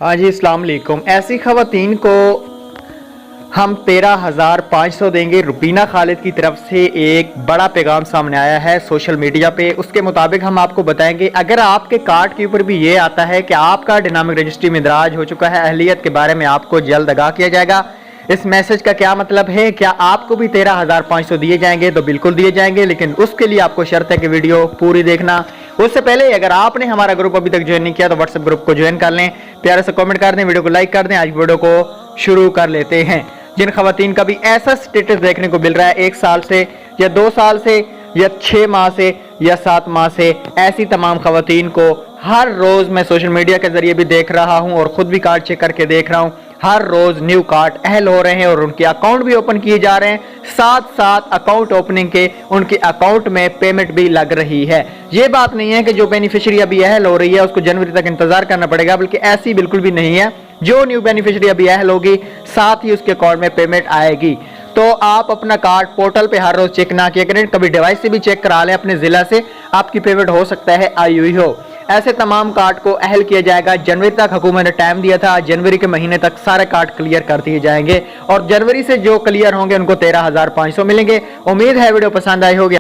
हाँ जी, अस्सलाम वालेकुम। ऐसी खवातीन को हम 13,500 देंगे। रुबीना खालिद की तरफ से एक बड़ा पैगाम सामने आया है सोशल मीडिया पे। उसके मुताबिक हम आपको बताएंगे, अगर आपके कार्ड के ऊपर भी ये आता है कि आपका डायनामिक रजिस्ट्री में इंदराज हो चुका है, अहलियत के बारे में आपको जल्द आगाह किया जाएगा। इस मैसेज का क्या मतलब है? क्या आपको भी 13,500 दिए जाएंगे? तो बिल्कुल दिए जाएंगे, लेकिन उसके लिए आपको शर्त है कि वीडियो पूरी देखना। उससे पहले अगर आपने हमारा ग्रुप अभी तक ज्वाइन नहीं किया तो व्हाट्सएप ग्रुप को ज्वाइन कर लें, प्यारे से कमेंट कर दें, वीडियो को लाइक कर दें। आज वीडियो को शुरू कर लेते हैं। जिन खवातीन का भी ऐसा स्टेटस देखने को मिल रहा है 1 साल से या 2 साल से या 6 माह से या 7 माह से, ऐसी तमाम खवातीन को हर रोज मैं सोशल मीडिया के जरिए भी देख रहा हूं और खुद भी कार्ड चेक करके देख रहा हूं, हर रोज न्यू कार्ड अहल हो रहे हैं और उनके अकाउंट भी ओपन किए जा रहे हैं। साथ साथ अकाउंट ओपनिंग के उनके अकाउंट में पेमेंट भी लग रही है। ये बात नहीं है कि जो बेनिफिशियरी अभी अहल हो रही है उसको जनवरी तक इंतजार करना पड़ेगा, बल्कि ऐसी बिल्कुल भी नहीं है। जो न्यू बेनिफिशियरी अभी अहल होगी साथ ही उसके अकाउंट में पेमेंट आएगी। तो आप अपना कार्ड पोर्टल पे हर रोज चेक ना किया करें, कभी डिवाइस से भी चेक करा लें अपने जिला से, आपकी पेमेंट हो सकता है आई हुई हो। ऐसे तमाम कार्ड को अहल किया जाएगा। जनवरी तक हुकूमत ने टाइम दिया था, जनवरी के महीने तक सारे कार्ड क्लियर कर दिए जाएंगे और जनवरी से जो क्लियर होंगे उनको 13,500 मिलेंगे। उम्मीद है वीडियो पसंद आई होगी।